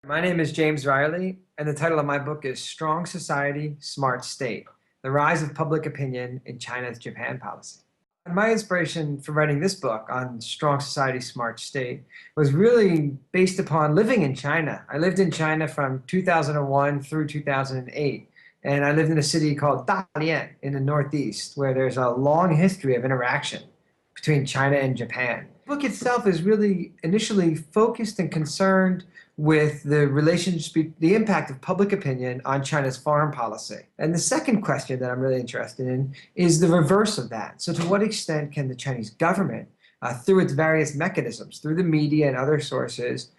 My name is James Riley, and the title of my book is Strong Society, Smart State: The Rise of Public Opinion in China's Japan Policy. My inspiration for writing this book on strong society, smart state was really based upon living in China. I lived in China from 2001 through 2008, and I lived in a city called Dalian in the Northeast, where there's a long history of interaction between China and Japan. The book itself is really initially focused and concerned with the relationship, the impact of public opinion on China's foreign policy. And the second question that I'm really interested in is the reverse of that. So to what extent can the Chinese government, through its various mechanisms, through the media and other sources,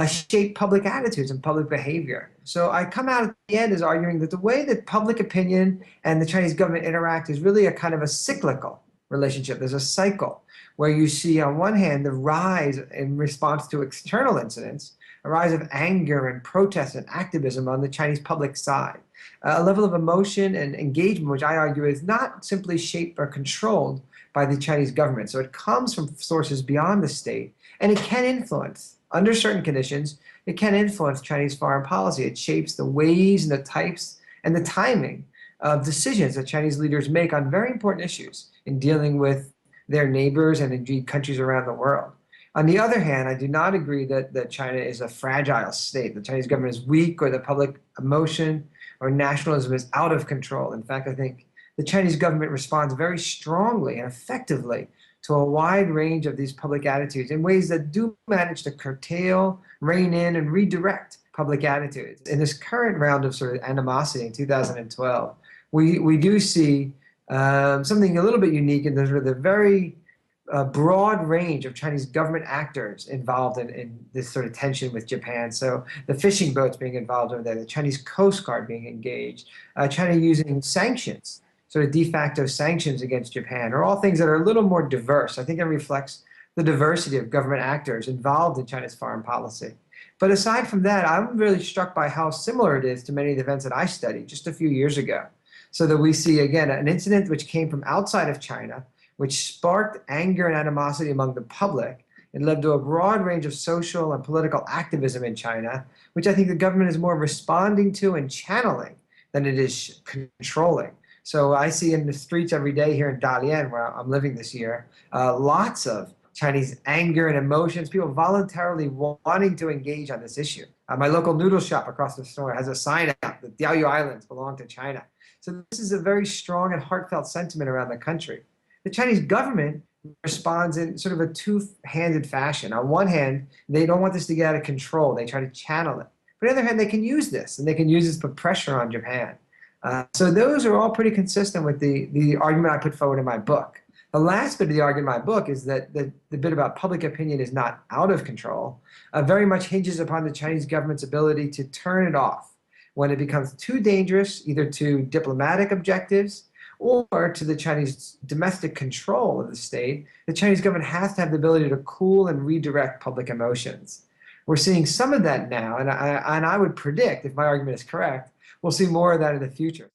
shape public attitudes and public behavior? So I come out at the end as arguing that the way that public opinion and the Chinese government interact is really a kind of a cyclical relationship. There's a cycle where you see, on one hand, the rise in response to external incidents, a rise of anger and protest and activism on the Chinese public side, a level of emotion and engagement, which I argue is not simply shaped or controlled by the Chinese government. So it comes from sources beyond the state, and it can influence, under certain conditions, it can influence Chinese foreign policy. It shapes the ways and the types and the timing of decisions that Chinese leaders make on very important issues in dealing with their neighbors and indeed countries around the world. On the other hand, I do not agree that China is a fragile state. The Chinese government is weak, or the public emotion or nationalism is out of control. In fact, I think the Chinese government responds very strongly and effectively to a wide range of these public attitudes in ways that do manage to curtail, rein in, and redirect public attitudes. In this current round of sort of animosity in 2012, we do see something a little bit unique in the sort of the very broad range of Chinese government actors involved in this sort of tension with Japan. So the fishing boats being involved over there, the Chinese Coast Guard being engaged, China using sanctions, sort of de facto sanctions against Japan, are all things that are a little more diverse. I think it reflects the diversity of government actors involved in China's foreign policy. But aside from that, I'm really struck by how similar it is to many of the events that I studied just a few years ago. So that we see, again, an incident which came from outside of China, which sparked anger and animosity among the public and led to a broad range of social and political activism in China, which I think the government is more responding to and channeling than it is controlling. So I see in the streets every day here in Dalian, where I'm living this year, lots of Chinese anger and emotions, people voluntarily wanting to engage on this issue. My local noodle shop across the store has a sign out that Diaoyu Islands belong to China. So this is a very strong and heartfelt sentiment around the country. The Chinese government responds in sort of a two-handed fashion. On one hand, they don't want this to get out of control. They try to channel it. But on the other hand, they can use this, and they can use this to put pressure on Japan. So those are all pretty consistent with the argument I put forward in my book. The last bit of the argument in my book is that the bit about public opinion is not out of control, very much hinges upon the Chinese government's ability to turn it off when it becomes too dangerous, either to diplomatic objectives or to the Chinese domestic control of the state. The Chinese government has to have the ability to cool and redirect public emotions. We're seeing some of that now, and I would predict, if my argument is correct, we'll see more of that in the future.